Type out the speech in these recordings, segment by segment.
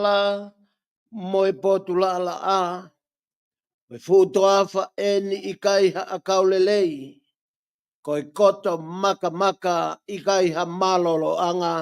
la moi potula la a me futoafa eni i kaiha a kaulelei koi koto maka maka i kaiha malolo anga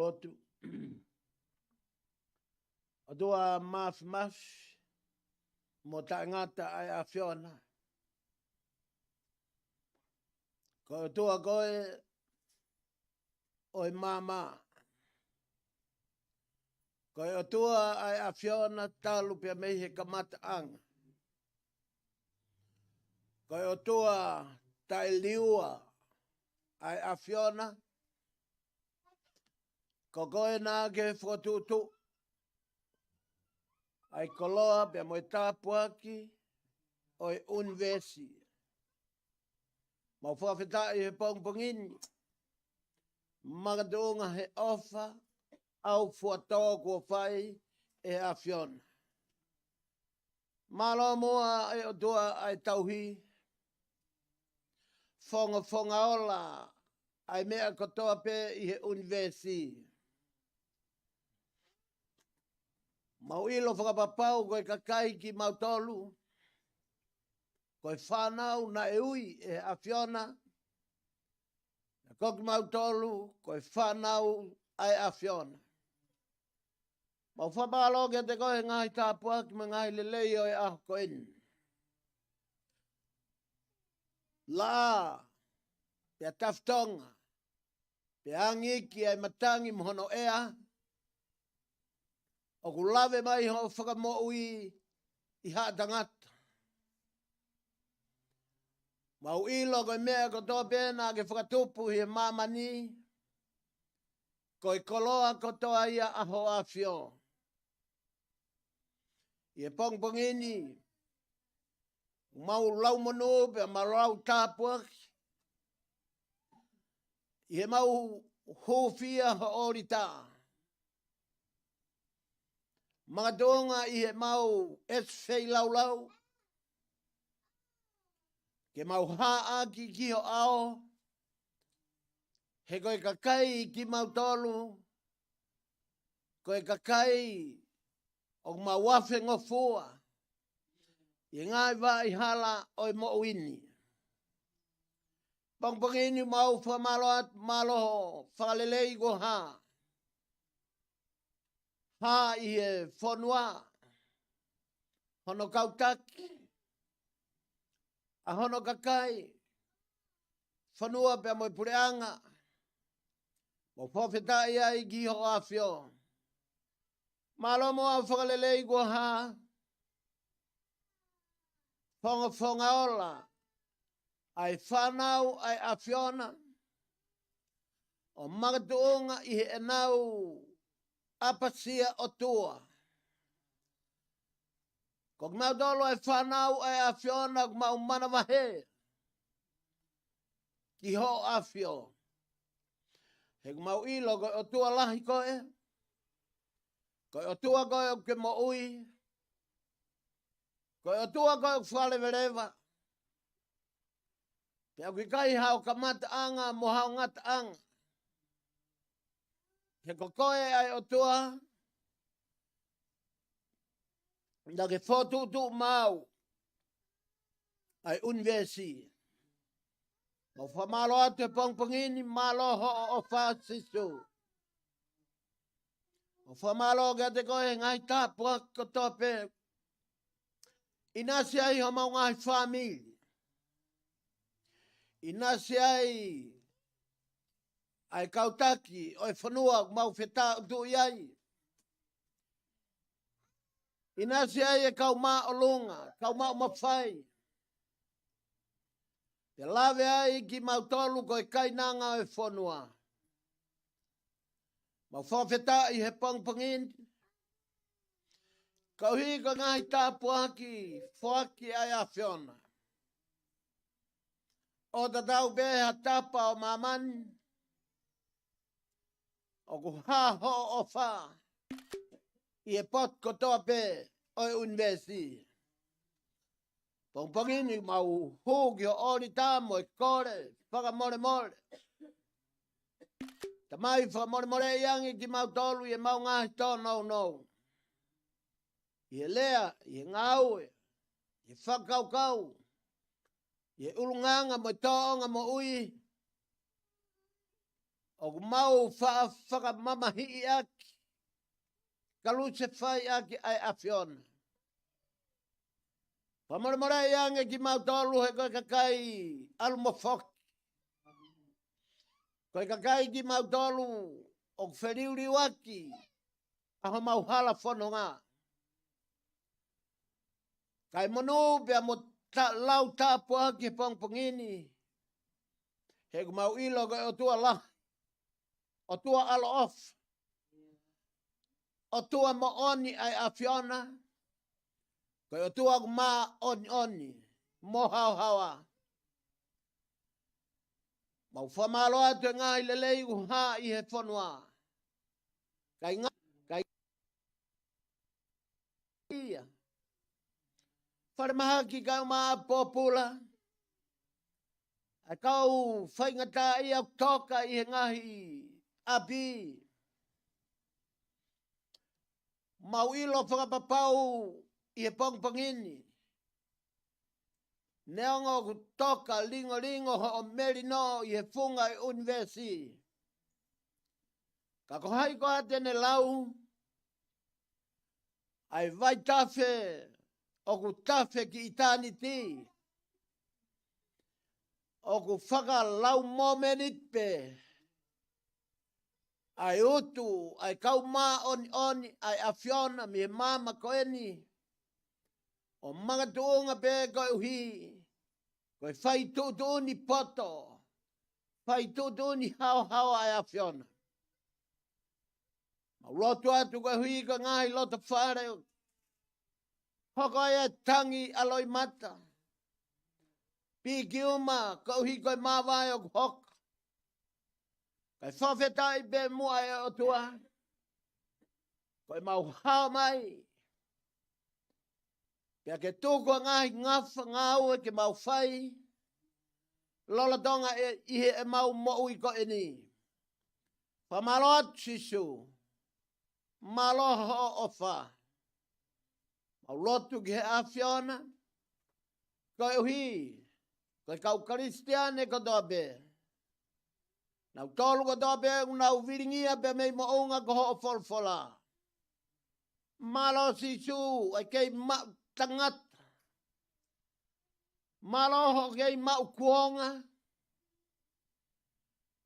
lotu. Adua mas mo taingata ai a Fiona. Ko tua koe oi mama. Ko tua ai a Fiona talu pia mehe kamata anga. Ko tua tai liua ai a Fiona. Ko koe nā ke whakatutu. Ai koloa pia moi tāpuaki oi unvesi. Mau whawhetai he pongpongini. Magatunga he ofa au fuatoa kua whai e a Fiona. Malo mua e o tua ai tauhi. Fonga ola ai mea kotoa pe i he unvesi. Mau ilo whakapapau koe kakai ki mautolu. Koe whanau na e ui e a Fiona. Na koki mautolu koe whanau ai a Fiona. Mau whapalo ke te koe ngai tāpua ki ma ngai lelei o e a koen. La pia taftonga. Pia angiki ai matangi mohono ea. O ku lave mai ho whakamoui i haatangata. Mau ilo koe mea ko tō pēna ke whakatupu hi mamani. Koe koloa ko toa ia aho a Fio. Ie pongpongini. Mau lau manu pe mau lau tāpuaki. Ie mau hōwhia ho orita. mga doonga i he mau fei lau lau, ke mau haa ki ho ao, he koe kakai ki mau tolu, koe kakai o mawafe ngofua, i ngai wa i hala o i mo uini. Pangpangini mau malo whakalelei go ha. Ha i e whanua, hono kautaki, a hono kakai, whanua pia moi pureanga, mo whawhetai ai ki ho awhio. Malo mo a whakalelei go ha, whanga ola, ai whanau ai awhiona, o magatuonga i he enau apasia o tua. Ko mau dolo ai whanau ai awhiona ko mau mana wahe, ki ho awhio. He mau ilo ko o tua lahi koe, ko o tua koe o ke mo ui, ko o tua koe o whale verewa, pia ki kai hao ka mata anga mo hao ngata anga. He ko koe ai o tua, na ke whotutu mau, ai unvesi. Mo whamalo atu e pongpongini, malo ho o whasisu. Mo whamalo ke te koe ngai tāpua ko tope, inasi ai ho mau ngai whamili. Inasi ai kautaki, oi whanua mau whetā utu iai. Inasi ai e kau maa o lunga, kau maa o mawhai. Te lawe ai ki mau tolu ko e kainanga e whanua. Mau whawheta i he pongpongin. Kau hi ko ngai tāpuaki, whaki ai a whiona. O ta tau beha tapa o mamani. O ku haho o wha. I e pot ko toa pe o e unvesi. Pongpongini mau hugi o ori tamo e kore, whaka more more. Ta mai whaka more more iangi ki mau tolu i e mau ngahi tō no. I e lea, i e ngaue, i e whakaukau, i e ulunganga mo tōnga mo ui. O ku mau whaka mamahi i aki. Kaluse whai aki ai awhiona. Pamore iange ki mau tolu he koe kakai alu mo whoki. Koe kakai ki mau tolu o wheriuri waki. Aho mau hala whono ngā. Kai monu pia mo lau tāpua ki pongpongini. He ku mau ilo koe o tua la. O tua alo off. O tua mo oni ai awhiona. Koe o tua ku maa oni. Mo hao hawa. Mau whamalo atu e ngai lelei ku haa i he whanua. Kai ngā. Kai ia. Wharemaha ki kau maa popula. A kau whaingata i au toka i he ngahi api. Mau ilo whakapapau i he pongpongini. Neongo ku toka lingo ho o merino i he funga i unvesi. Ka kohai ko atene lau. Ai vai tafe o ku tafe ki itaniti. O ku whaka lau momenit pe. Ai utu, ai kau maa oni, ai awhiona mi he mama koeni. O mga tuunga pe koe uhi. Koe whai tuuni poto. Whai tuuni hao ai awhiona. Ma lotu atu koe hui ko ngai loto whare. Hoko e tangi aloi mata. Piki uma koe hui koe mawai o hoka. Kai whawhetai be mua e o tua. Ko Koe mau hao mai. Pea ke tūkua ngahi ngafa ngāu e ke mau whai. Lola tonga ihe e mau mo'u i ko e ni. Whamalot sisu. Maloho o wha. Mau lotu ki he awhiona. Koe uhi. Koe kau Kristiane ko dobe. Nau tolu ko dobe nau viringia be mei mo'unga ko ho o folfola. Malo sisu ai kei tangata. Maloho kei mau kuonga.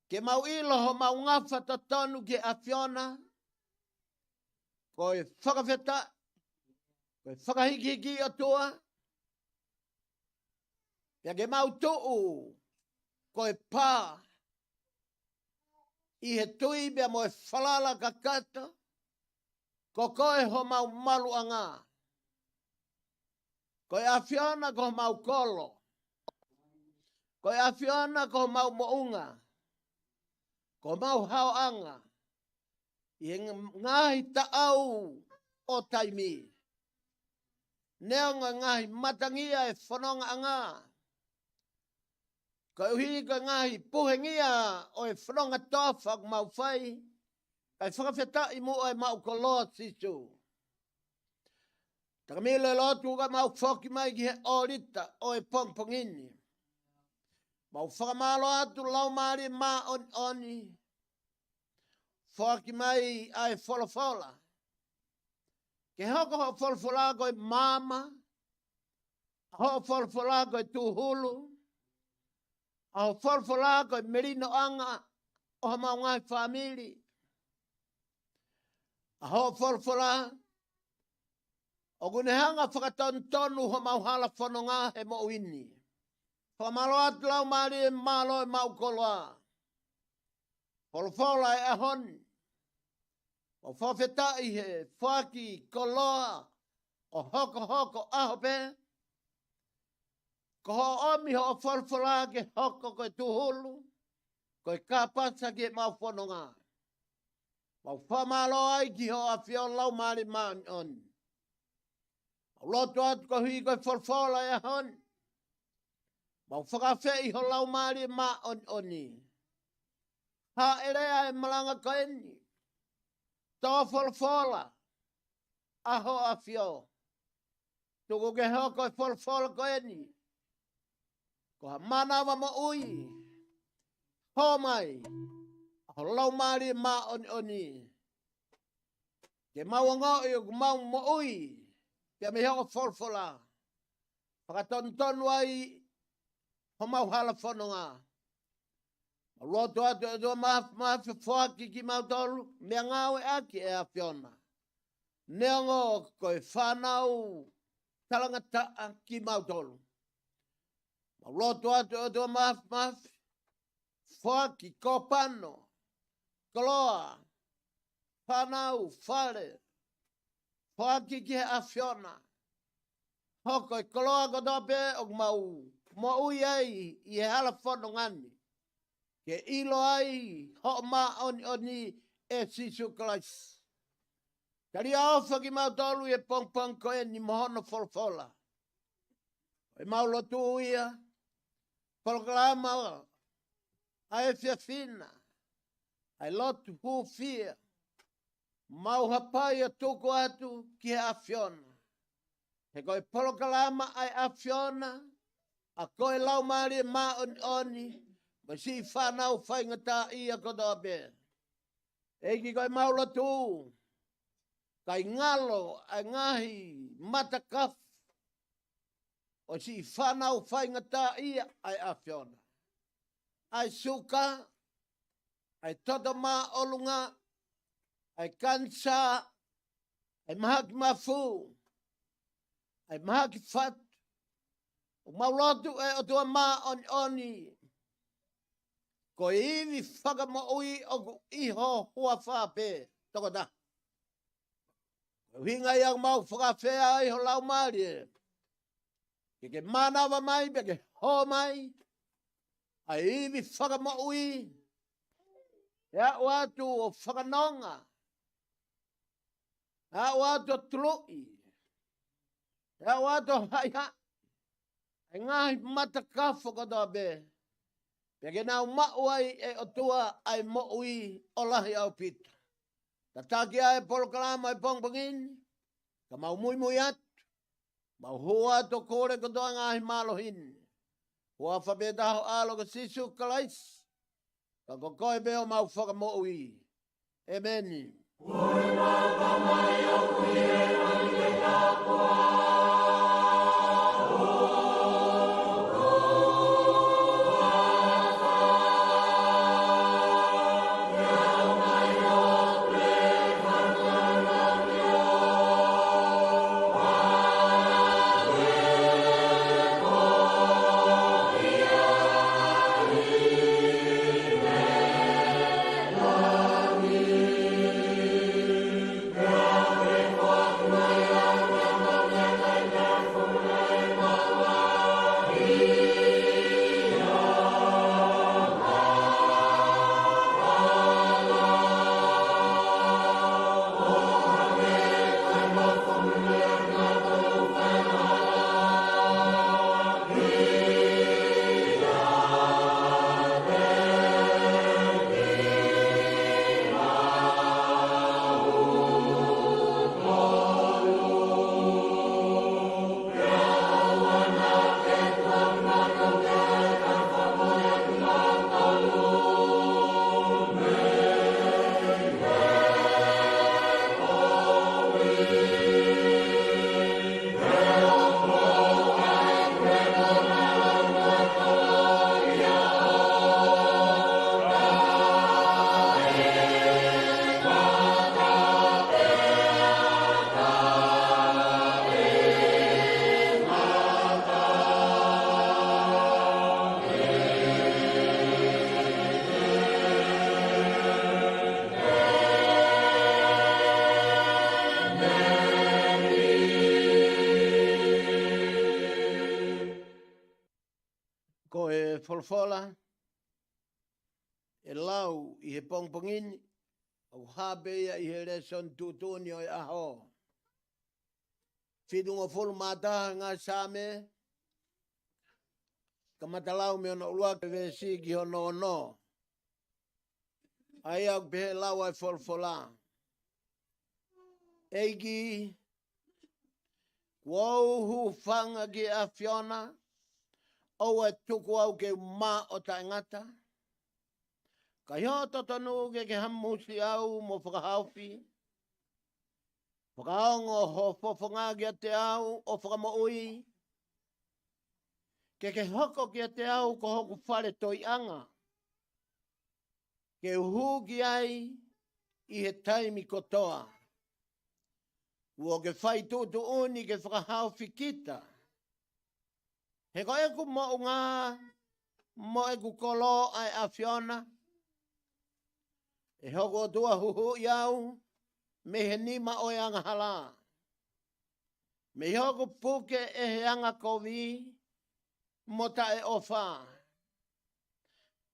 Ke mau iloho mau ngafa totonu ke awhiona. Koe whakawheta. Koe whakahiki o tua. Pea ke mau tuu. Koe pā. I he tui bea moe whalala kakata. Ko koe ho mau malu anga. Koe awhiona ko mau kolo. Koe awhiona ko mau mounga. Ko mau hao anga. I ngahi taau o taimi. Neonga ngahi matangia e whanonga anga. Ko uhi ka ngahi puhengia o e whanonga tofa mau whai. Kai whakawheta i mua e mau koloa sisu. Takamile lotu ka mau whoki mai ki he orita o e pongpongini. Mau whakamalo atu lau maari ma oni. Whoki mai ai wholofola. Ke hoko ho wholofola koe mama. Ho wholofola koe tuhulu. Ho wholofola koe merino anga. O mau ngai whamiri. Ho wholofola. O gunehanga whakatontonu ho mau hala whanonga he mo uini. Whamalo atu lau maari e malo e mau koloa. Wholofola e ahoni. O whawhetai he whaki koloa o hoko ahope. Ko ho omi ho o wholofola ke hoko koe tuhulu. Koe kāpasa ke mau whanonga. Mau whamalo ai ki ho a whio lau maari maani oni. Au lotu atu ko hui koe wholofola e ahoni. Mau whakawhei ho lau maari ma oni. Ha erea e malanga koeni. Tō wholofola. Aho a whio. Tuku ke hoko e wholofola koeni. Ko ha manawa mo ui. Ho mai. Ho lau maari ma oni. Ke mau ngau i o mau mo ui. Pia me hoko wholofola. Whakatontonu ai. Ho mau hala whanonga. Roto atu e doa mafi whaki ki mau tolu. Mea ngau e aki e a whiona. Neongo koe whanau. Talangataa ki mau tolu. Roto atu e doa mafi. Whaki kopano. Koloa. Whanau whare. Whaki ki a whiona. Hoko e koloa kodope o mau. Mo ui ai i e hala whanongani. Ke ilo ai ho ma oni e sisu klais. Kari aofa ki mau tolu e pong koe ni mohono wholofola. E mau lotu uia. Programa ai whiawhina. Ai lotu hufia. Mau hapai a tuku atu ki a whiona. He koe polokalama ai a whiona. A koe lau maari ma oni. Ma si whanau whaingata ia kodobe. Eki koe maula tū. Kai ngalo ai ngahi matakaf. O si whanau whaingata ia ai awhiona. Ai suka. Ai totoma olunga. Ai kansa. Ai mahaki mafu. Ai mahaki fat. O maulotu e o tua ma oni. Ko iwi whakamo ui o iho hua whape. Toko da. Hinga iang mau whakawhea iho lau maari e. Ke manawa mai, ke ho mai. Ai iwi whakamo ui. Ea watu o whakanonga. A wato troi. A wato haya. E ngai mata kafo kodoa be. Peke nau mauai e otua ai moui olahi au pita. Tataki ai polokalama e pongpongin. Ka mau mui mui atu. Mau hoa to kore kodoa ngai malohin. Hoa whabetaho alo ka sisu kalais. Ka kokoe beo mau whakamoui. Amen. Ko e folfola, e lau i he pongpongini, au habeia i he reson tutuni o e aho. Whidunga folu mataha ngā sāme, ka matalau me ono ulua ke vesi ki hono ono. Ai au pehe lau ai folfola. Eiki, wauhu whanga ki a Fiona, o e tuku au ke ma o ta ngata. Ka hio totonu ke hamusi au mo whakahaupi. Whakaongo ho fofonga ki te au o whakamoui. Ke hoko ki te au ko hoku whare toi anga. Ke uhu ki ai i he taimi kotoa. Ua ke whai tutu uni ke whakahaupi kita. He ko eku mo ngā, mo eku kolo ai a Fiona. E hoko tua huhu iau, me he nima o anga hala. Me hoko puke e he anga kovi, mo ta e ofa.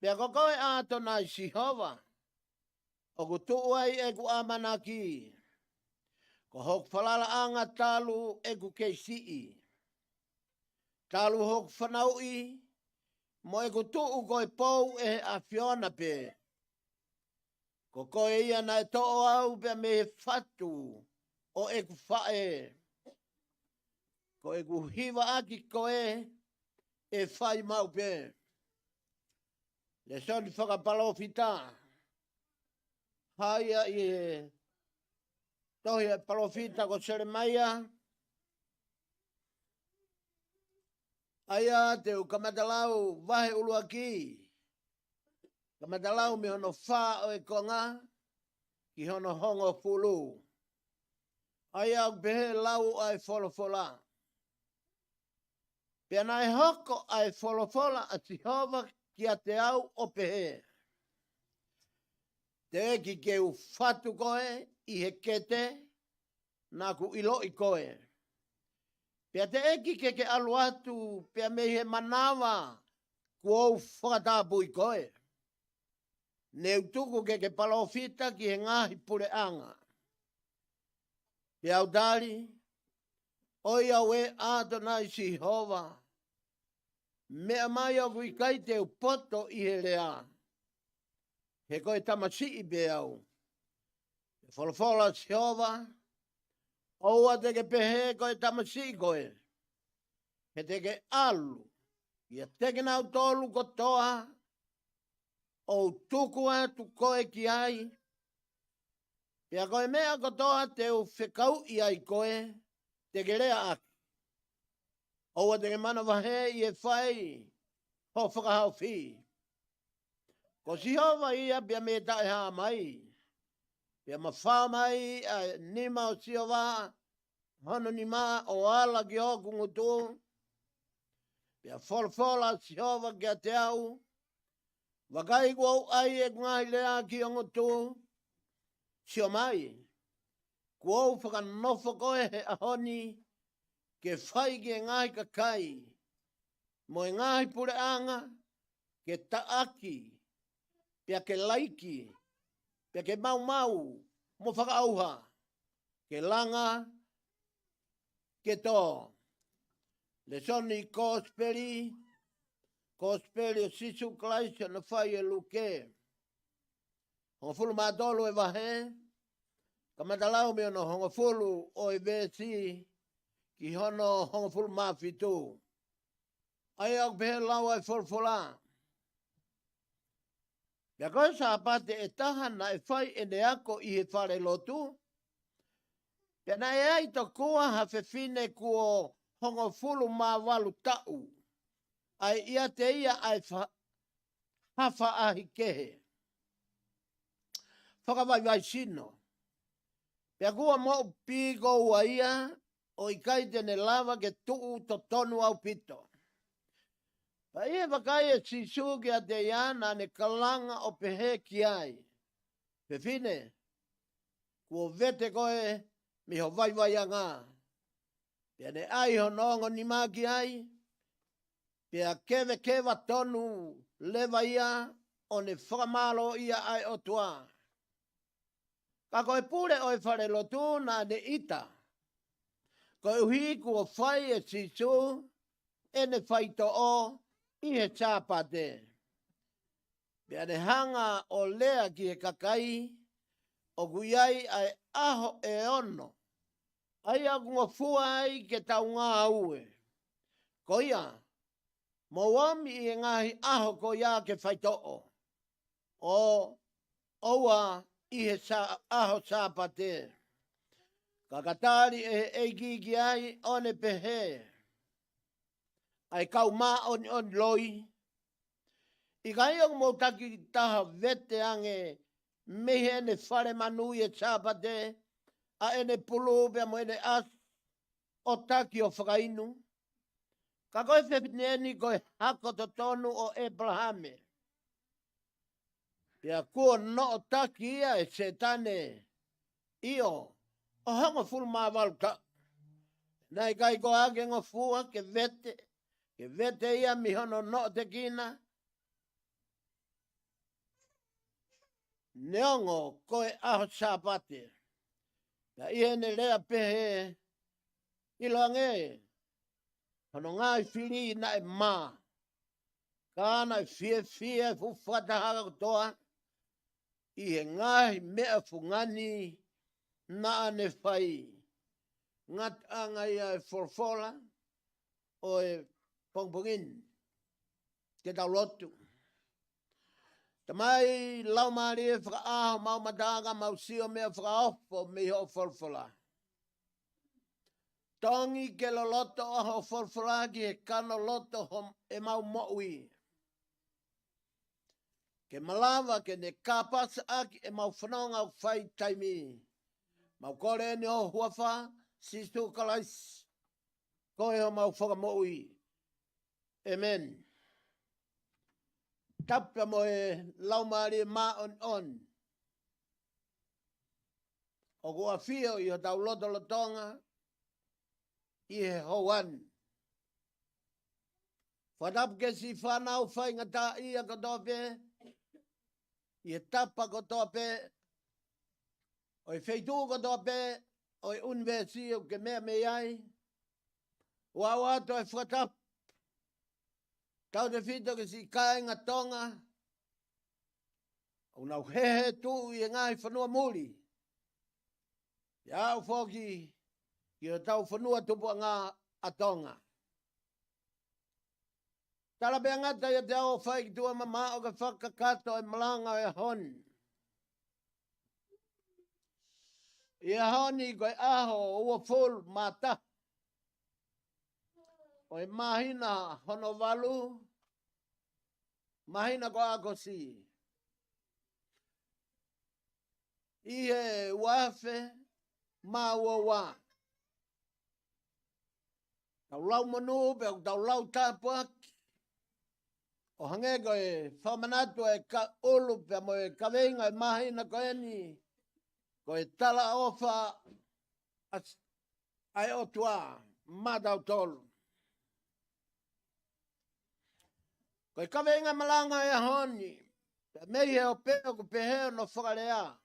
Pea koko e ato nai Sihova, o ku tuai eku amanaki. Ko hok falala anga talu eku keisii. Talu hok whanaui, mo e ko tuu koe pou e a Fiona pe. Ko koe ia na e to'o au pe me he whatu o e ku whae. Ko e ku hiwa aki koe e whai mau pe. Le soni whakapalo fita. Haia i e tohi e palofita ko Seremaia. Aia te u kamatalau vahe ulu aki. Kamatalau me hono wha o e konga ki hono hongo fulu. Aia u behe lau ai folofola. Pea nai hoko ai folofola a Sihova ki a te au o pehe. Te eki ke u whatu koe i he kete nā ku ilo i koe. Pea te eki ke alu atu pea me he manawa ku au whakatapu i koe. Neu tuku ke palofita ki he ngahi pure anga. Pia udali, oia we Adonai Jehova. Mea mai o kui kai te upoto i he lea. He koe tamasi i be au. Wholofola Jehova, oua te ke pehe koe tamasi i koe. He te ke alu, ia teke nau tolu kotoa, o tuku atu koe ki ai. Pia koe mea kotoa te u whekau i ai koe, te ke lea aki. Oua te ke mana wahe i e whai, ho whakahau whi. Ko Jehova ia pia me tae haa mai. Pia mawha mai a nima o Jehova, hono ni ma o ala ki hoku ngutu. Pia wholfola Jehova ki a te au. Wakai kua ai e ngai lea ki o ngutu. Sio mai. Kua whakanofo koe he ahoni. Ke whai ki e ngai kakai. Mo e ngai pure anga. Ke taaki. Pia ke laiki. Pia ke mau mau. Mo whakaauha. Ke langa. Ke tō. Le soni kōsperi. Kōsperi o sisu klaisio na whai e luke. Hongo fulu mātolu e wahe. Ka matalau me ono hongo fulu o e vesi. Ki hono hongo fulu māwhitu. Ai au pehe lau ai fulfula. Pia koe sapate e taha na e whai e ne ako i he whare lotu. Pia na e ai to kua hawhewhine kuo hongo fulu mā walu tau. Ai ia te ia ai hawha ahi kehe. Whakawai sino. Pia kua mo pigo ua ia o i kai tene lava ke tuu to tonu au pito. Pa ia wakai e sisu ki a te iana ne kalanga o pehe ki ai. Pewhine, kua vete koe mi ho vai a ngā. Pia ne ai ho nongo ni mā ki ai. Pia kewa tonu lewa ia o ne whakamalo ia ai o tua. Ka koe pure o e whare lotu na ne ita. Koe uhi kua whai e sisu e ne whaito o i he tāpate. Pia ne hanga o lea ki he kakai o guiai ai aho e ono. Ai a kunga fuai ke tau ngā aue. Ko ia, mo wami i ngahi aho ko ia ke whaitoo. O oua i he aho tāpate. Kakatari e eiki ki ai one pehe. Ai kau mā on loi. I kai o mo taki taha vete ange mehe ne whare manu i e tāpate. A ene pulu pia mo ene as o taki o whakainu. Ka koe whepineni koe hako to tonu o Abrahame. Pia kua no o taki ia e setane io. O hongo fulu mā walka. Nei kai ko ake ngo fua ke vete. Ke vete ia mi hono no te kina. Neongo koe aho sapate. Ja iene lea pehe ilange. Hono ngai fili na e maa. Kāna e fie fufata haka kutoa. Ihe ngai mea fungani na ane whai. Ngat anga ia e forfola o e pongpongin. Ke tau lotu. Tamai lau maari e whakaaho mau mataga mau sio mea whakaofo me ho forfola. Tongi ke lo loto ho forfola ki he kano loto ho e mau moui. Ke malawa ke ne kāpasa aki e mau whanonga whai taimi. Mau kore ne o huafa, sistu kalais. Koe ho mau whakamoui. Amen. Tapa mo e laumari ma on. O kua fio i o tau loto lotonga. I he hoan. Whatap ke si whanau whai ngata i a kotope. I he tapa kotope. O i wheitu kotope. o universi o ke mea me ai. Wa wato e whakatap. Tau te whito ke si kāinga tonga. O nau hehe tu i ngai whanua muri. Ia o whoki ki o tau whanua tupu ngā atonga. Tala bea ngata ia te ao whai ki tua mama o ka whakakato e malanga e honi. Ia honi koe aho ua full mata. O e mahina hono walu. Mahina ko ako si. Ihe wafe ma ua wa. Tau lau manu pe tau lau tapuaki. O hange koe whamanatu e ka ulu pe mo e kawenga e mahina koe ni. Koe tala ofa ai otua madau tolu. Koe kawenga malanga e honi. Pe mei he o peo ku peheo no whakalea.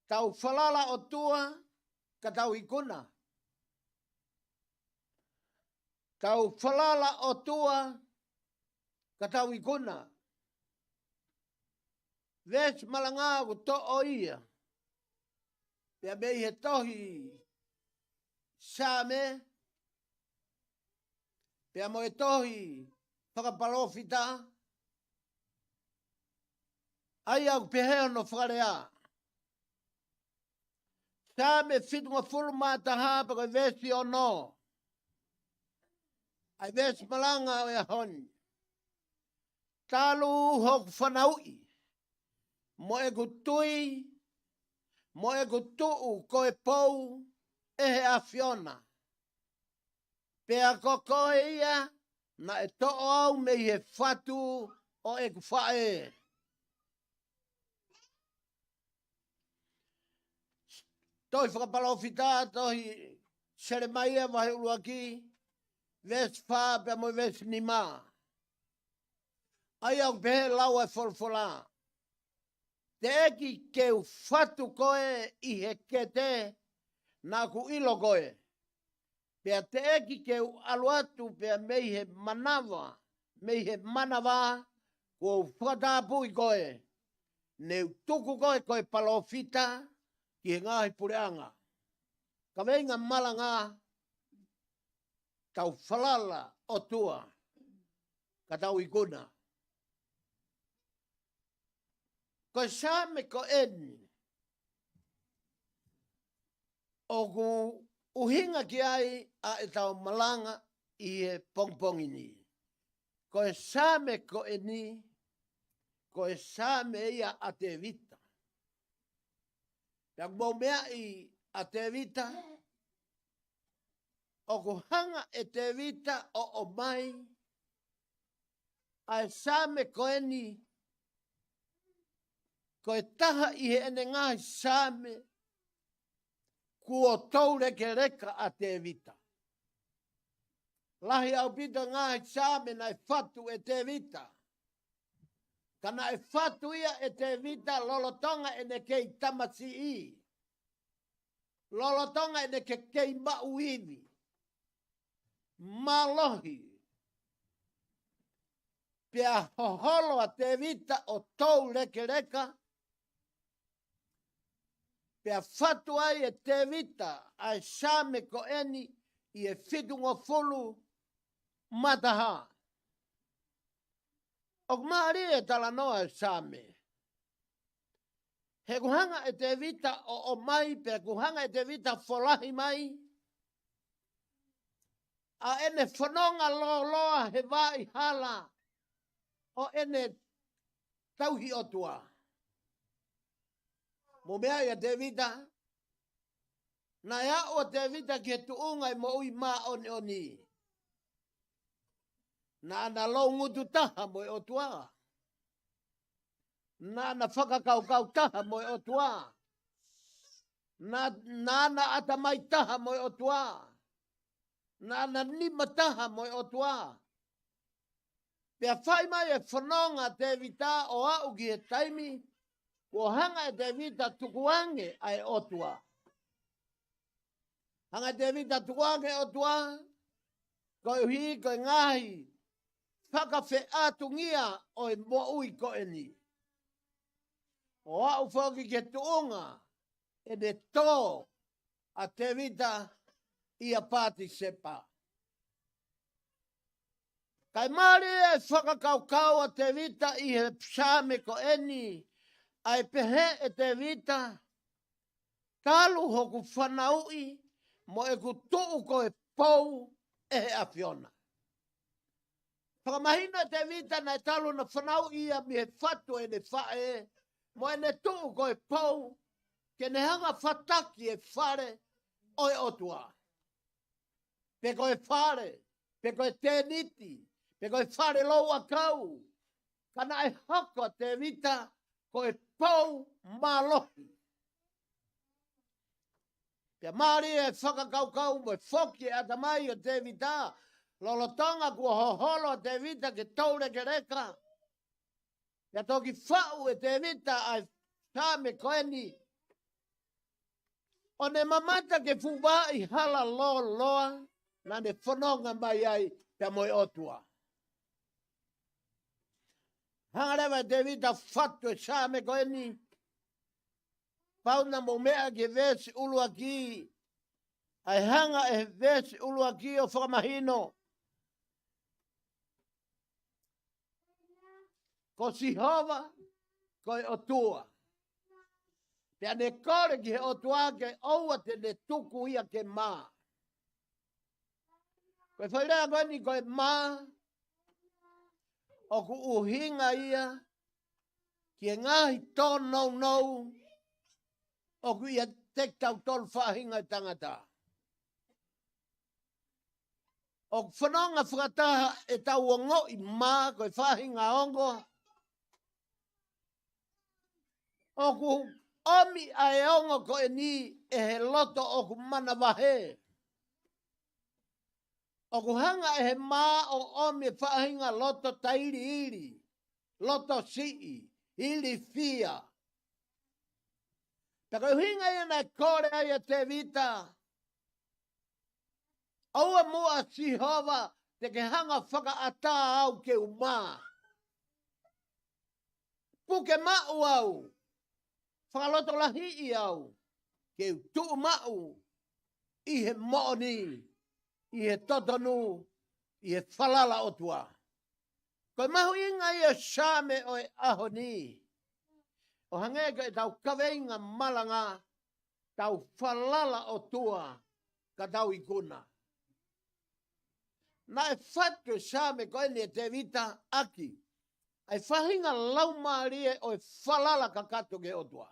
Tau whalala o tua ka tau ikuna. Tau whalala o tua ka tau ikuna. Ves malanga ku to o ia. Pea mei he tohi same. Pea mo e tohi whakapalofita. Ai au peheo no whakarea. Same fitunga fulu mataha pa koe vesi o no. Ai vesi malanga o e honi. Talu hoku whanaui. Mo e kutui. Mo e kutuu koe pou. Ehe a Fiona. Pea koko ia. Na e to'o au me he whatu o e kuwhae. Toi whakapalofita, tohi seremaia wahe uruaki, ves wha pe mo ves nima. Ai au pehe lau e wholwhola. Te eki keu whatu koe i he kete na ku ilo koe. Pea te eki keu aluatu pea mei he manawa, ko whakatapu i koe. Neu tuku koe koe palofita, ki he ngahi pureanga. Ka venga malanga tau whalala o tua. Ka tau ikuna. Ko same ko eni. O ku uhinga ki ai a e tau malanga i e pongpongini. Ko e same ko eni. Ko e same ia a te vita. Pea mo mea i a te vita, o ku hanga e te vita o mai, a e same koeni, ko e taha i he ene ngahi same, ku o tau reke reka a te vita. Lahi au pita ngahi same na e whatu e te vita. Kana e whatu ia e te vita lolotonga e ne kei tamasi i. Lolotonga e ne kei mauiwi. Malohi. Pea hoholo a te vita o tou reke reka. Pea whatu ai e te vita ai same ko eni i e whitungo fulu mataha. O maari e tala noa e same. He kuhanga e te vita o mai, pe kuhanga e te vita folahi mai. A ene whanonga loa he vai hala. O ene tauhi o tua. Mo mea ia te vita. Na ia o te vita ki he tuunga i mo ui maa oni. Na ana lo ngutu taha mo e o tua. Na ana whakakau taha mo e o tua. Na ana atamai taha mo e o tua. Na ana nima taha mo e o tua. Pea whai mai e whanonga te vita o au ki he taimi. Ko hanga e te vita tukuange ai o tua. Hanga te vita tuange o tua, koe hui koe ngahi, whakawhi atungia o e mo ui koe ni. O au whoki ke tuunga, e ne tō a te vita ia pāti sepa. Kai mare e whakakaukau a te vita i he psame ko eni, ai pehe e te vita, talu hoku whanaui, mo e ku tuu ko e pou e he awhiona. Whakamahina te vita na e talu na whanau ia mi he whatu e ne whae, mo e ne tuu ko e pou, ke ne hanga whataki e whare o e otua. Pe ko e whare, pe ko e teniti, pe ko e whare lou a kau, kana e hoko te vita ko e pou malohi. Pia maari e whakakaukau mo e whoki e atamai o te vita, lolotonga kua hoholo te vita ke taure ke reka. Pia toki whau e te vita ai tāme koeni, o ne mamata ke fuwa i hala loa, na ne whanonga mai ai pia moi otua. Hangarewa te vita whatu e sāme koeni, pauna mo mea ke vesi ulua ki, ai hanga e vesi ulua ki o whakamahino. Ko sihova, ko e otua. Pea ne kore ki he otua ke oua te ne tuku ia ke mā. Ko e whairea koeni ko e mā, o ku uhinga ia, ki e ngahi tō nou, o ku ia te tau tolu whahinga tangata. O ku whanonga whakataha e tau o ngoi mā, ko e whahinga ongo. O ku omi a e ongo ko e ni e he loto o ku mana wahe. O ku hanga e he mā o omi e whahinga loto tairi iri, loto sii, iri fia. Taka uhinga ia nei kore ai a te vita. Aua mua sihova te ke hanga whaka ata au ke umā. Puke mau au. Whakaloto lahi i au. Ke tu mau. I he mooni. I he totonu. I he whalala otua. Koe mahu inga ia same o e ahoni. O hangega e tau kaweinga malanga, tau whalala o tua, ka tau ikuna. Na e whatu e same koe ni e te vita aki, ai whahinga laumaarie o e whalala ka kato ke o tua.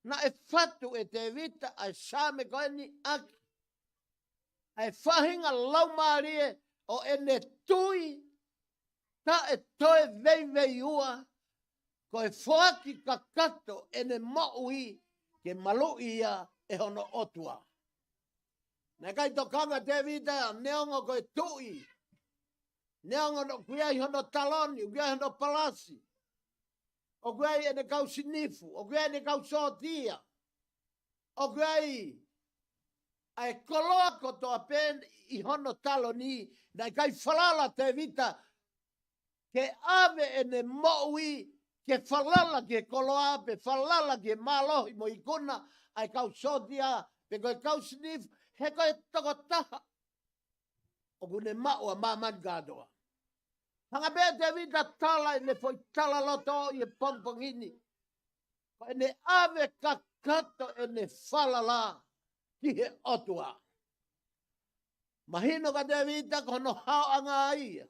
Na e whatu e te vita ai same koe ni aki, ai whahinga laumaarie o ene tui, ta e toe vei ua, ko e whoaki ka kato ene moui ke malu ia e hono otua. Nā kai tokanga te vita, neongo ko e tui. Neongo no kuiai hono taloni, o kuiai hono palasi. O kuiai ene kau sinifu, o kuiai ene kau sotia. O kuiai ai koloa ko toa pen i hono taloni, nā kai whalala te vita, ke ave ene moui, ke whalala ke koloa, pe whalala ke malohi mo ikuna, ai kau sotia, pe koe kau sniff, he koe toko taha. O kune maua maman kātoa. Hanga bea te vita tala, ene foi tala loto i e pompongini. Ko ene ave kakato ene whalala ki he otua. Mahino ka te vita kono hao anga ia.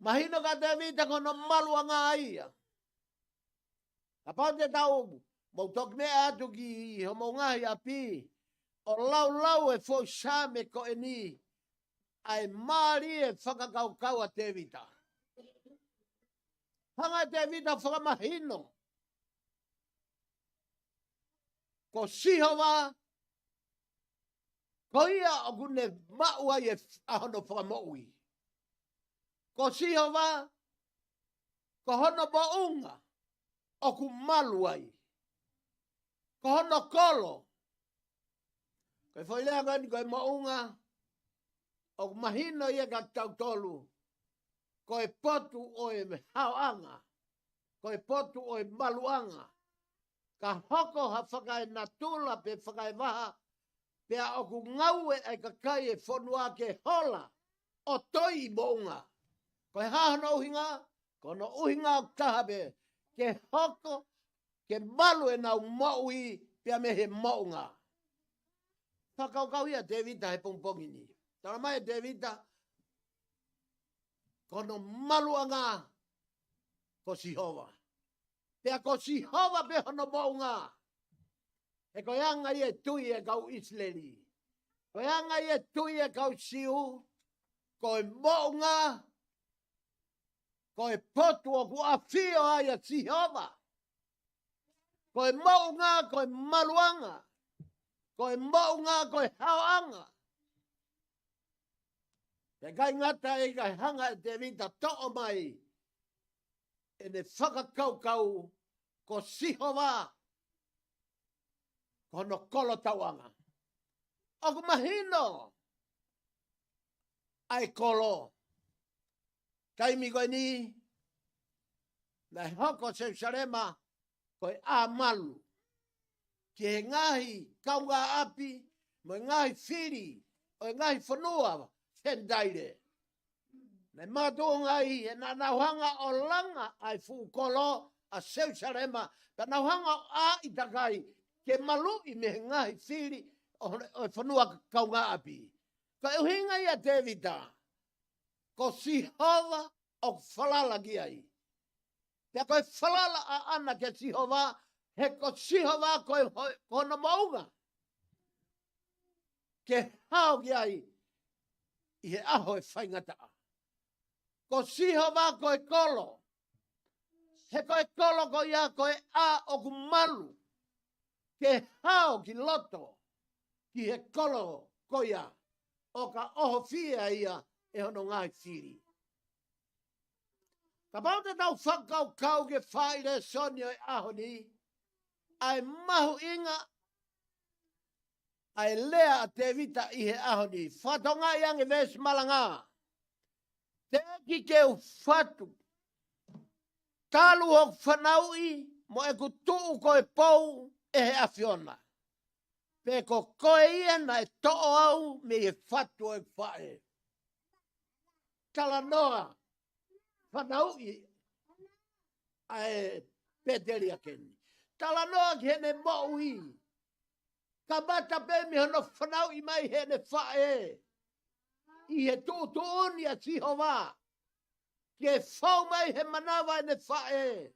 Mahino ka te vita kono malu anga ia. Kapau te tau, mau toki mea atu ki homo ngahi api, o lau e fo same ko e ni, ai maari e whakakaukau a te vita. Hanga te vita whakamahino. Ko sihova, ko ia o kune maua i e ahono whakamoui. Ko sihova, ko hono bounga, o ku maluai. Ko hono kolo, Koe foi lea gani koe maunga. O mahino ia ka tautolu. Koe potu o e hauanga. Koe potu o e maluanga. Ka hoko ha whakai natula pe whakai waha. Pea oku ngaue ai ka kai e whanua ke hola. O toi I maunga. Koe hahana uhinga. Kono uhinga o tahabe. Ke hoko. Ke malu e nau maui. Pea me he maunga. Whakaukau ia te vita he pongpongi ni. Tara mai te vita. Kono maluanga. Ko Sihova. Pea ko Sihova pe hono maunga. E ko yanga ia tui e kau Isleli. Ko yanga ia tui e kau siu. Ko e maunga. Ko e potu o ku awhio aia Sihova. Ko e maunga, ko e maluanga. Ko e maunga, ko e hauanga. Te kai ngata e kai hanga e te vita to'o mai. E ne whakakaukau ko Sihova. Ko no kolo tauanga. Oku mahino. Ai kolo. Taimi koe ni. Nai hoko se sarema. Koe a malu. Ke ngahi kaunga api. Mo ngahi whiri. O ngahi whanua. Tendaire. Nei mātua ngai e nā nauhanga o langa ai fukolo a Seusarema. Ta nauhanga o a itakai ke malu I me ngahi whiri o whanua kaunga api. Ka uhinga ia te vita. Ko Sihova o whalala ki ai. Pea koe whalala a ana ke Sihova. He ko Sihova koe hono maunga. Ke hao ki ai. I he aho e whaingataa. Ko Sihova koe kolo. He koe kolo ko ia koe a o ku malu. Ke hao ki loto. Ki he kolo ko ia. O ka oho fia ia e hono ngai whiri. Ka pauta tau whakau kau ke whaile sonio e aho ni. Ai mahu inga. Ai lea a te vita I he aho ni. Whatonga iang e ves malanga. Te ki ke u whatu. Talu o whanaui. Mo e ku tuu koe pou e he awhiona. Pe ko koe ia na e to'o au me e whatu e whae. Tala noa. Whanaui. Ai peteria keni. Tala noa ki hene moui. Ka mata pe mi hono whanau I mai hene whae. I he tūtūni a Sihova. Ke whau mai he manawa ne whae.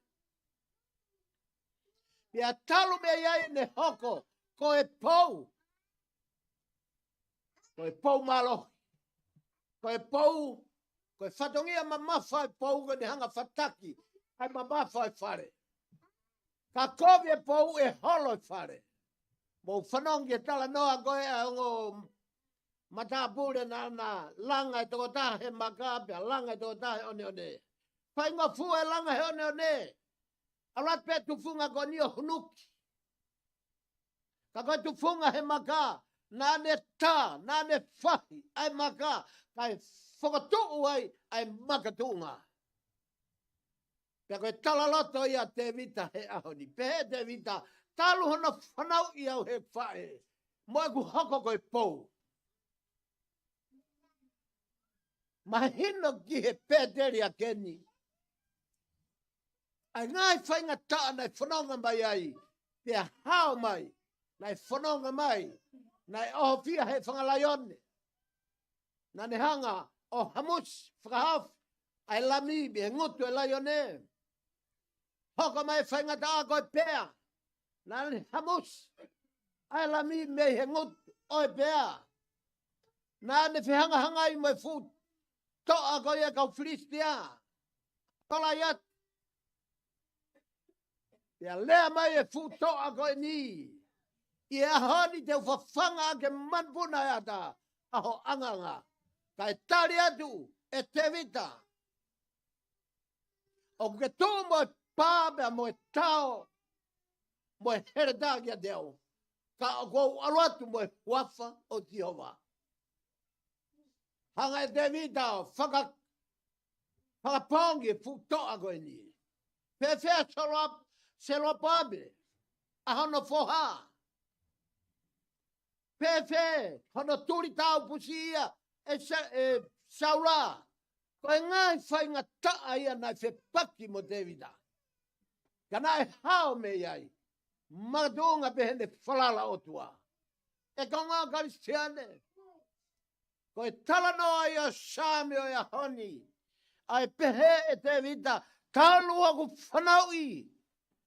Pea talu me iai ne hoko. Ko e pou. Ko e pou malo. Ko e pou. Ko e whatongia ma mawhai pou ko ne hanga whataki. Ai ma mawhai whare. Ka kovi e pou e holo whare. Mo whanongi e tala noa koe a ongo matapure na langa e toko tahe makape, langa e toko tahe one one. Whai ngā fua e langa he one one. Alat pe tufunga ko nio hunuki. Ka koe tufunga he maka, nane tā, nane whahi, ai maka, kai whakatuu ai makatunga. Pea koe tala loto ia te vita he ahoni. Pe he te vita, talu hono whanau I au he whae. Mo e ku hoko koe pou. Mahino ki he pēteri a keni. Ai ngai whainga taa nai whanonga mai ai. Pea hao mai. Nai whanonga mai. Nai oho fia he whangalaione. Nane hanga o hamus whakahaf. Ai lami bi he ngutu e laione. Hoko mai whainga taa koe pea. Nane hamus. Ai lami me he ngutu oi pea. Nane whihanga hanga I mai fut. Toa koe e kau Filistia. Tola iat. Ia lea mai e fu toa koe ni. Ia honi te whawhanga ke manpuna ata. Aho anganga. Kai tari atu e te vita. O ke tū mo e pāpea mo e tau. Mo e heretākia teo. ka ko alatu mo wafa o Jehova. Hanga Davida whakapongi futoa koe ni. Pewhia selopabe ahono foha. Pewhia hono turi tau pusia saula. Koe ngai whainga taa ia nai whepaki mo Davida. Kana e hao me iai. Madunga behene falala otua. E konga Kristiane. Koe tala noa ia sami o ia honi. Ai pehe e Davida. Talua ku whanaui.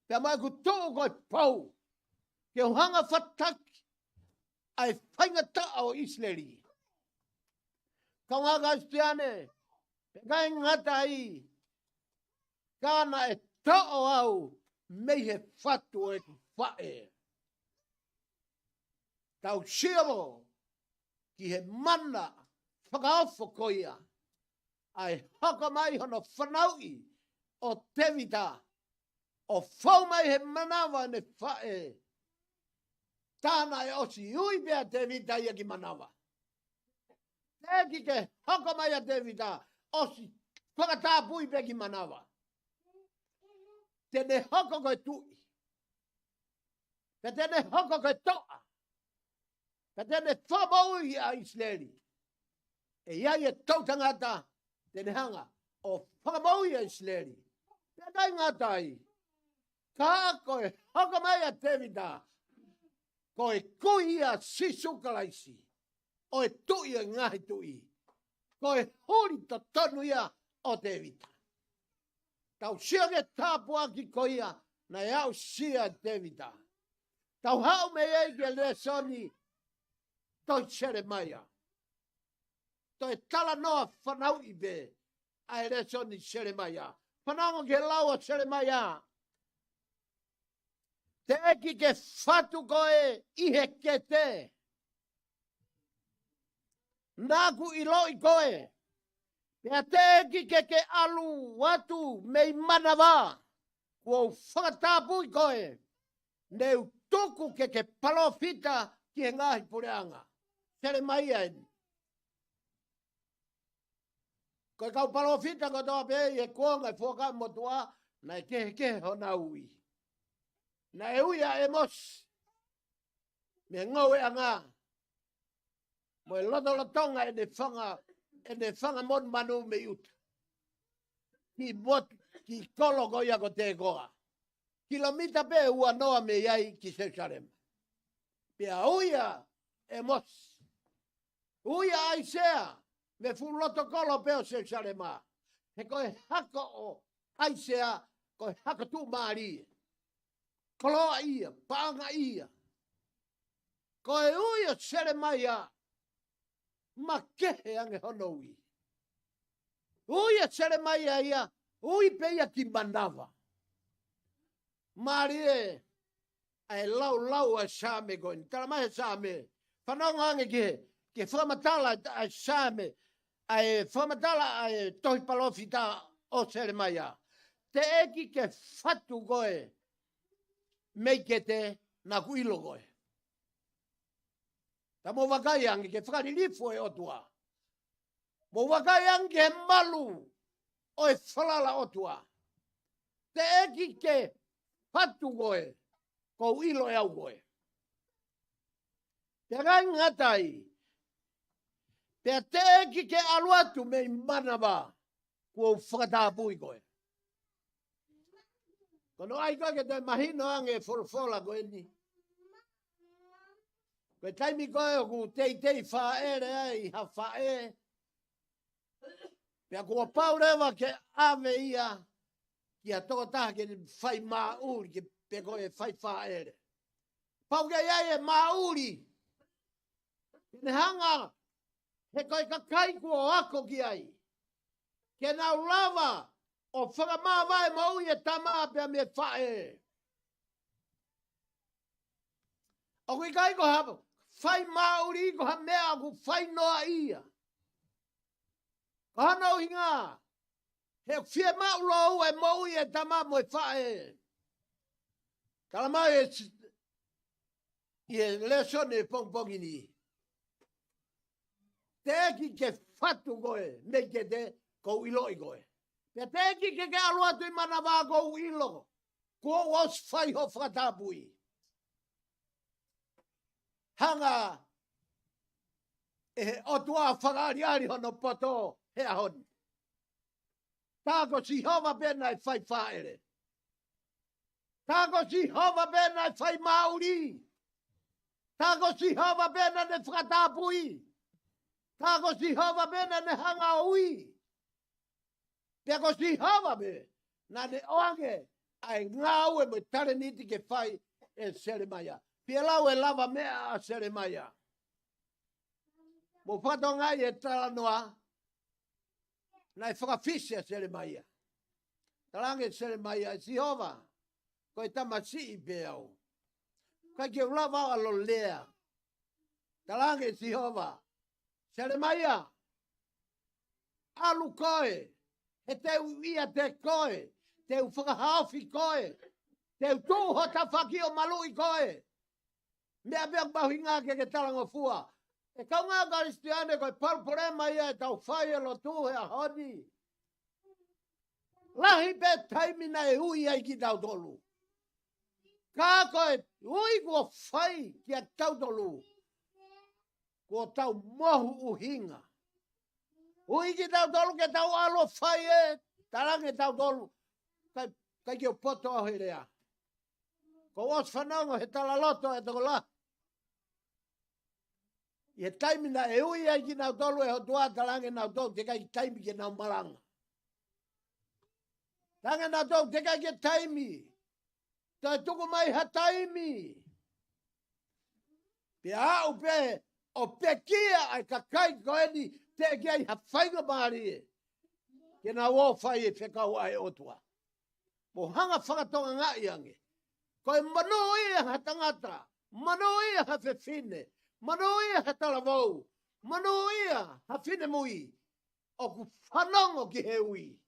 Pea mai ku tuu koe pau. Ke uhanga whataki. Ai whainga taa o Israeli. Konga Kristiane. Kai ngata ai. Kana e to'o au. Mei he whatu e ku whae. Tau siamo. Ki he mana. Whakaofo koia. Ai hoko mai hono whanaui. O Davida. O whau mai he manawa ne whae. Tāna e osi ui bea Davida ia ki manawa. Tēki ke hoko mai a Davida. Osi whakatāpui bea ki manawa. Tene hoko koe tui. Ka tene hoko koe toa. Ka tene whamaui a Israeli. E iai e tautangata. Tene hanga. O whamaui a Israeli. Tēnei ngatai. Ka koe hoko mai a Davida. Koe kuia sisukalaisi. O e tui e ngahi tui. Koe huri to tonu ia o Davida. Tau sia ke tāpua ki koia na iau sia Davida. Tau hau me ei ke lesoni toi Jeremia. Toi tala noa whanau ibe ai lesoni Jeremia. Whanau ke laua Jeremia. Te eki ke whatu koe ihe ke te. Nāku ilo i koe. Pea te eki ke alu watu mei manawa. Kua whakatapu i koe. Neu tuku ke palofita ki he ngahi pureanga. Jeremia eni. Koe kau palofita ko toa pe e kuonga i fuaka motua. Na e kehe hona ui. Na e uia e mos. Me ngau e anga. Mo e lotonga e ne whanga mon manu me ut. Ki kolo goia ko te goa. Kilomita pe ua noa me iai ki Jerusalem. Pea uia e mos. Uia aisea me fu loto kolo pe o Jerusalema. He koe hako o aisea koe hako tu maari. Koloa ia, paanga ia. Koe uia Jeremia. Ma kehe ange honoui. Uia Jeremia ia. Ui peia ki manawa. Maari e. Ai lau a same goin. Tala mai same. Whanonga ange ke whamatala a same. Ai whamatala ai tohi palofita o Jeremia. Te eki ke whatu goe. Mei ke te na kuilo goe. Ta mo wakai ange ke whakarilifu e otua. Mo wakai ange malu o e whalala otua. Te eki ke whatu goe ko ilo e au goe. Te rai ngatai. Te eki ke aluatu me manawa ko whakatapui goe. Kono ai koe ke te mahino ange folfola koe ni. Koe taimi koe o ku tei whaere ai ha whae. Pea kua paurewa ke ave ia ki a toko taha ke whai mauri ke pe koe whai whaere. Pau ke iai e mauri. Ne hanga he koe kakai kua o ako ki ai. Ke nau lava o whakamāwai maui e tamaa pia me whae. O kui kai ko hapa, whai mauri ko ha mea ku whai noa ia. Ko hana o hinga, he whie maulo e maui e tamaa mo e whae. Kalamai e leso ne pongpongi ni. Teki ke fatu goe, me ke te kou ilo i goe. Pe teki ke alua tui mana wā kou ilo, ko os fai ho whatabui. Hanga e otua whakariari hono poto he ahoni. Tāko si hova bena e whai whaere. Tāko si hova bena e whai mauri. Tāko si hova bena ne whatabui. Tāko si hova bena ne hanga ui. Tāko si hova be na ne oange ai ngau e mo tare niti ke whai e Seremaya. Pia lau e lava mea a Seremaya. Mo whato ngai e tala noa. Na e whakawhisi a Seremaya. Talange Seremaya e Sihova. Ko e tamasi i peau. Kai ke ulava alo lea. Talange Sihova. Seremaya. Alu koe. He teu ia te koe. Teu whakahawhi koe. Teu tūho ta whaki o malui koe. Mea bea mahinga ke talango fua. E kau ngā Kristiane koe palpore mai e tau whai e lo tū he a honi. Lahi pe taimina e ui ai ki tau tolu. Kā koe ui kua whai ki a tau tolu. Kua tau mohu uhinga. Ui ki tau tolu ke tau alo whai e. Tarange tau tolu. Kai ki o poto o herea. Ko os whanongo he tala loto e toko la. I he taimina e ui ai ki nau tolu e ho tua talange nau tolu te kai taimi ki nau malanga. Talange nau tolu te kai ki taimi. Tai tuku mai ha taimi. Pe au pe o pe kia ai kakai ko eni te ki ai ha whainga maari e. Ke na wo whai e whekau ai otua. Mo hanga whakatonga ngai ange. Ko e mano ia ha tangata. Mano ia ha whewhine. Mano ia ha talavou. Mano ia ha whine mui. O ku whanongo ki he ui.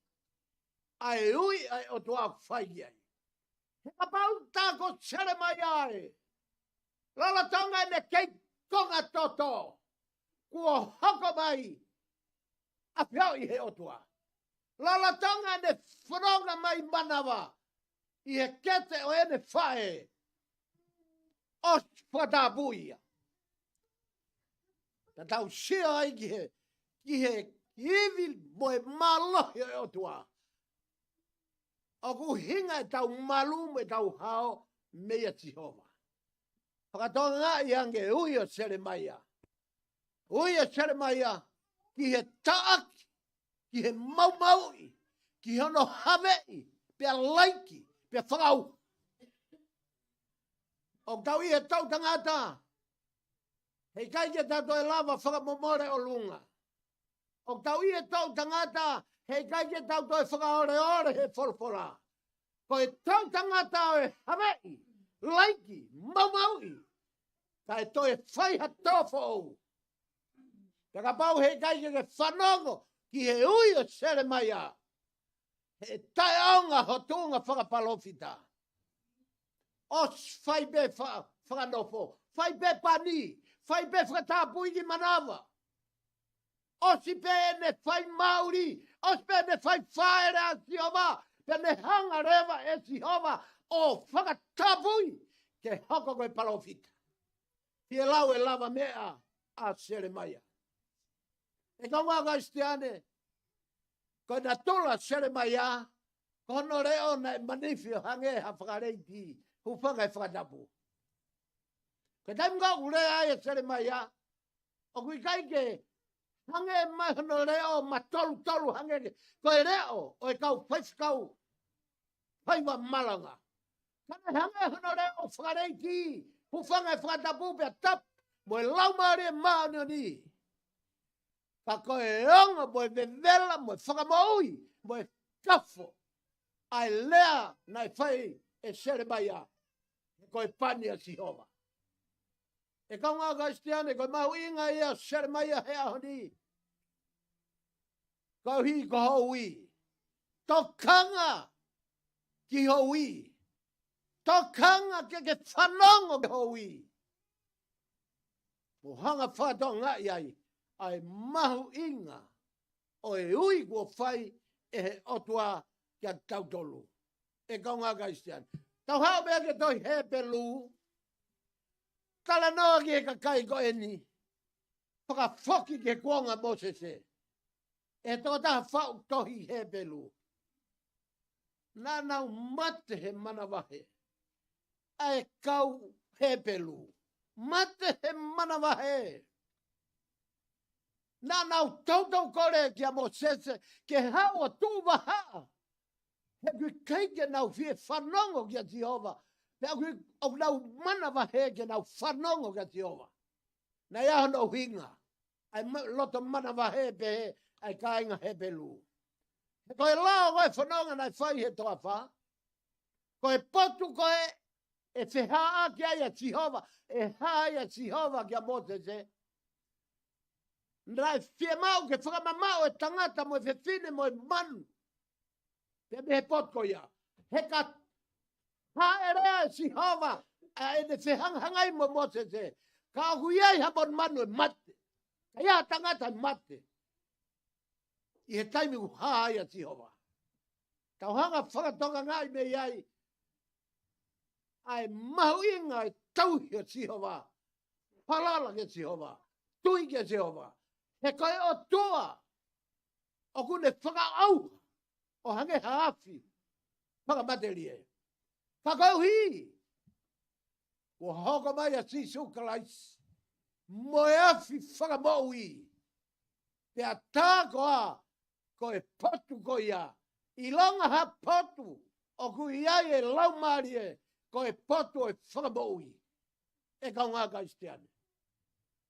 Ai ui ai o tua whai ai. He kapau tāko sere mai ai. Lala tonga ne kei konga toto. Kua hoko mai. A piau i he o tua. Lala tonga ne whanonga mai manawa. I he kete o ene whae. Os whatabuia. Ta tau sia ai ki he iwi mo e malohi o tua. O ku hinga e tau malu me tau hao mea Jehova. Whakatonga ngā i ange ui o Seremaya. Ui o Seremaya ki he taaki, ki he maumaui, ki hono hawei, pia laiki, pia whakau. O tau i he tau tangata. Hei kai ke tato e lava whakamomore o lunga. O tau i e tau tangata, hei kai ke tato e whakaore ore he wholwhora. Ko e tau tangata o e hawei, laiki, maumaui. Ka e to e whai ha tofo ou. Te ka pau hei kai ke whanongo ki he ui o Seremaya. He tai aunga ho tunga whakapalofita. Os whai be whakanofo, whai be pani. Fai pe whakatapui ki manawa. Osi pe ne whai mauri. Osi pe ne whai whaere a Sihova. Pe ne hanga rewa e Sihova. O whakatapui ke hoko koe palofita. Tie lau e lava mea a Seremaya. E kau ngā Kristiane. Koe na tula Seremaya. Kono reo na manifio hange ha whakareiti. Hupanga e whakatapu. Ke taim ka ule ai e Seremaya, o kui kai ke hange mai hono reo ma tolu hange ke. Ko e reo o e kau whaiskau, whaiwa malanga. Kane hange hono reo whakareiti, hufanga e whakatapu pia tap, mo e laumare maano ni. Ka ko e onga, mo e vevela, mo e whakamaui, mo e kafo. Ai lea nai whai e Seremaya, ko e pani a Jehova. E kau ngā Kristiane, koe mahu inga ia Seremaya he ahoni. Kau hi ko hui. Tokanga ki hui. Tokanga ke whanongo ki hui. Mo hanga whatonga iai, ai mahu inga, o e ui kua whai e he otua kia tautolu. E kaunga Kristian. Tau hao mea ke toi he pelu, tala noa ki e kakai ko eni, whaka whoki ke kuonga Mosese. E tō taha whau tohi he pelu. Nā nau mate he manawahe. Ai kau he pelu. Mate he manawahe. Nā nau tautau kore kia Mosese ke hawa tūwa haa. He kui kai ke nau fie whanongo kia Jehova. He kui au nau manawahe ke nau whanongo kia Jehova. Na iaho nau hinga. Ai loto manawahe pe he. Ai kāinga he pelu. He koe lao koe whanonga nai whai he toa wha. Koe potu koe e whihaa ki aia Jehova. E haia Jehova kia Mosese. Nrai whia mau ke whakamamau e tangata mo e whiwhine mo e manu. Te me he pot ko ia. He ka haerea Jehova. A e ne whihangai mo Mosese. Ka hui ai hamon manu e mate. Ka ia tangata mate. I he taimi u haia Jehova. Tau hanga whakatonga ngai me iai. Ai mahu inga e tauhia Jehova. Palala ke Jehova. Tui ke Jehova. He koe o toa. O kune whakaau. O hange haafi. Whakamaterie. Whakau hi. Ko hoko mai a Sisu Kalais. Moe afi whakamau i. Pea tā koa. Koe potu ko ia. I longa ha potu. O ku iai e laumari e. Koe potu e whakamoui. E kaunga Kristiane.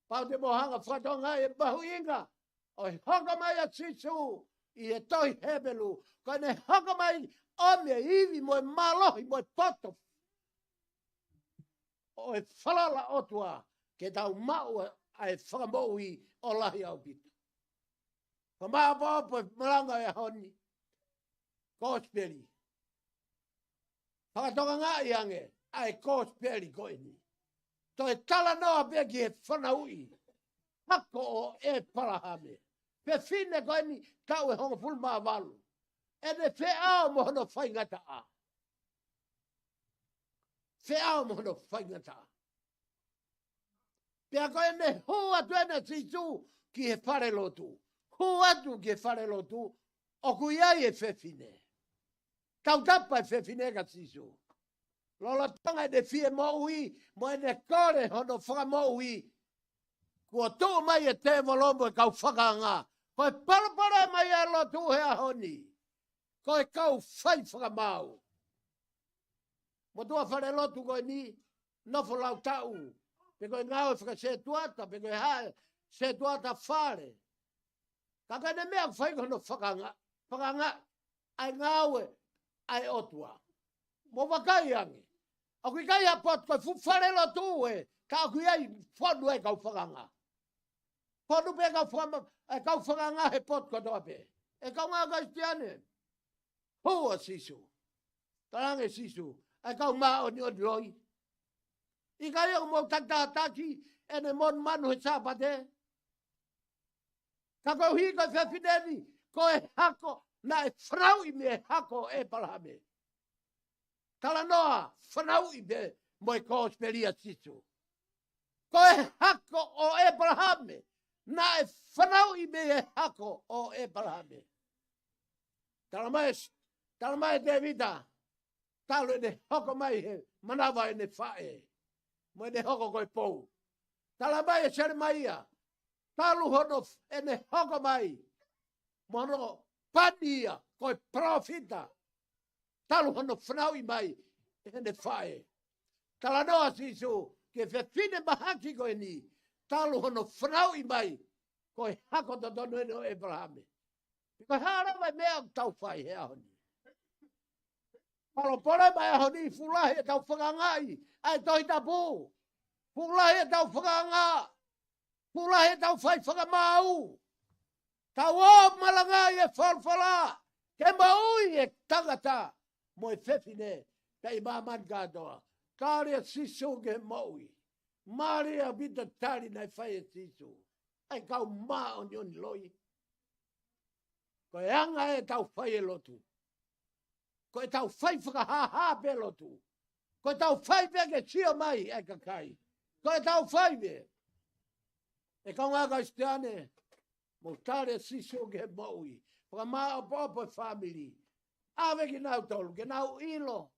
Pau te mohanga whatonga e bahu inga. O he hoka mai a Sisu. I e toi hebelu. Koe ne hoka mai ome iwi mo e malohi mo e poto. O e whalala otua. Ke tau mau a e whakamoui o lahi au pita. Ka maa pāpo e malanga e honi. Kōsperi. Whakatonga ngā iange. Ai kōsperi ko eni. To e tala noa pe ki e whanaui. Hako o e parahame. Pe whine ko eni tau e honga pulu maa walu. E ne whe ao mohono whaingata a. Whe ao mohono whaingata a. Pea ko ene hua tuena Sisu ki he whare lotu. Huatu ke whare lotu, o kui ai e whewhine. Tau tapa e whewhine ka Sisu. Lola tanga e ne fie mo ui, mo e ne kore hono whaka mo ui. Kua tō mai e te volombo e kau whakanga. Koe parapara mai e lotu hea honi. Koe kau whai whakamau. Mo tua whare lotu koe ni, nofo lau tau. Pe koe ngau e whaka se tuata, pe koe hae se tuata whare. Ka kane mea whai kono whakanga, whakanga, ai ngawe, ai otua. Mo wakai ange. A kui kai a pot koe wharelo tu e, ka kui ai whanu e kau whakanga. Whanu pe kau whakanga he pot koe toa pe. E kau ngā Kristiane. Hua Sisu. Tarange Sisu. Ai kau maa oni oni roi. I kai o mo taki, ene mon manu he sapate. Ka kau hi koe whewhineni, koe hako, na e whanau i me hako e palahame. Tala noa, whanau i me mo e kōsperia Sisu. Koe hako o e palahame, na e whanau i me e hako o e palahame. Tala mai te vita, talo e ne hoko mai he, manawa e ne whae, mo e ne hoko koe pou. Tala mai e sere mai ia, talu hono e ne hoko mai. Mono pania koe profita. Talu hono whanau i mai e ne whae. Tala noa Sisu ke whewhine mahaki koe ni. Talu hono whanau i mai koe hako to tonu ene o Abrahame. Koe hara mai mea tau whae hea honi. Palo pole mai a honi fulahi e tau whakangai. Ai tohi tapu. Fulahi e tau whakangai. Pula he tau whai whakamau. Tau o malanga i e whalwhala. Ke maui e tangata. Mo e whewhine. Te i maman katoa. Kāre Sisu ke maui. Maria bita tari nai whai e sisu. Ai kau maa o nioni loi. Ko e anga e tau whai e lotu. Ko e tau whai whakahaha pe lotu. Ko e tau whai pe ke sio mai ai kakai. Ko e tau whai pe. E kau ngā kaistiane. Mo tare sisu ke maui. Whaka maa o popo e family. Awe ki nau tolu, ke nau ilo.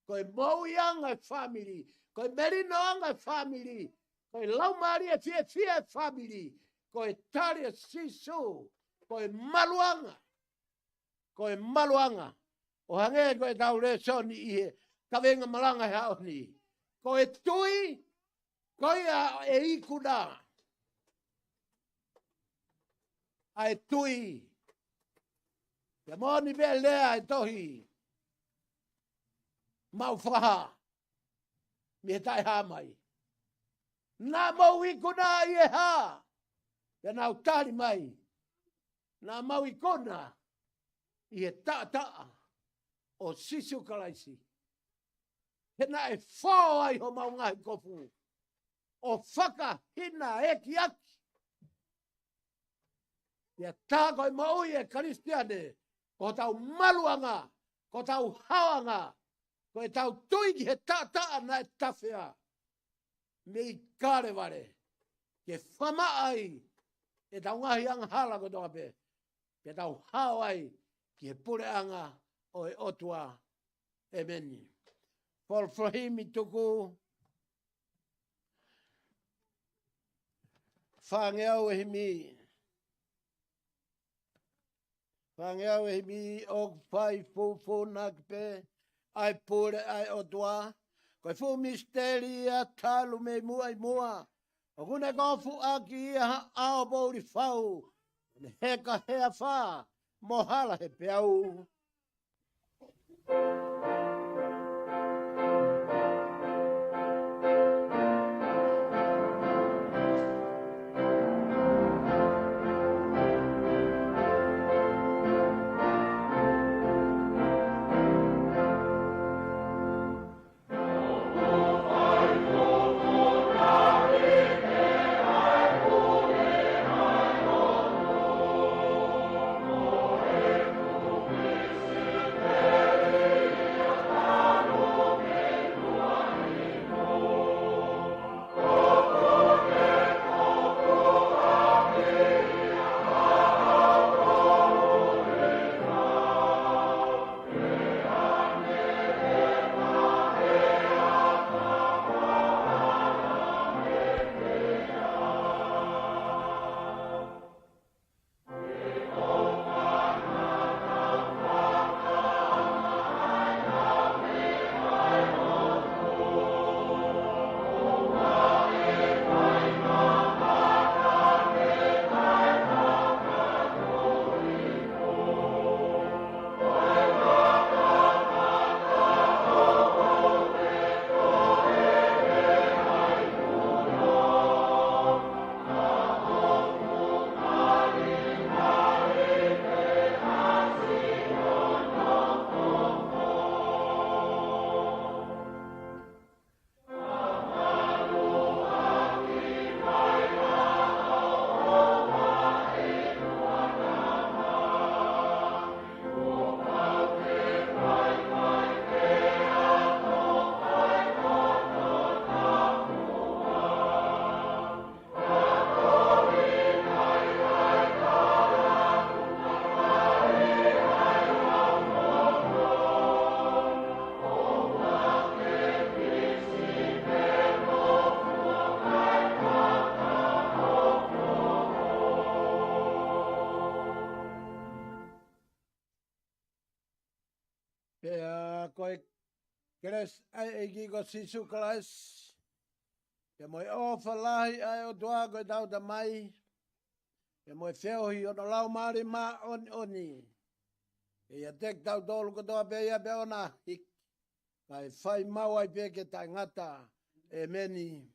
Ko e maui anga e family. Ko e merino anga e family. Ko e laumari e fie family. Ko e tare sisu. Ko e maluanga. Ko e maluanga. O hange ko e tau re soni ihe. Ka venga malanga he aoni. Ko e tui. Ko e ikuna. Ai tui. Te moni be lea e tohi. Mau whaha. Me tai ha mai. Nā mau ikuna i e ha. Te nau tari mai. Nā mau ikuna i e taa o sisu kalaisi. He na e whao ai ho mau ngahi kofu. O whaka hina eki aki. Ia tā koe maui e karistiane. Ko tau maluanga. Ko tau hawanga. Ko e tau tuiki he taa na e tawhea. Me i kare ware. Ke whama ai. E tau ngahi anga hala ko toa pe. Ke tau hao ai. Ki he pure anga o e otua. E meni. Paul Frahimi tuku. Whangeau e himi. Whangeau e himi o whai fufu nakpe. Ai pure ai otua. Koe fu misteri a talu me mua i mua. O kune kofu aki ia ao pouri whau. Heka hea wha. Mohala he peau. Koe keres ai eki ko sisu kalas. Pe moe ofa lahi ai o tua koe tau ta mai. Pe moe wheohi o no lau maari ma oni. E ia tek tau tolu ko toa pe ia pe ona hik. Kai whai mau ai pe ke tai ngata. E meni.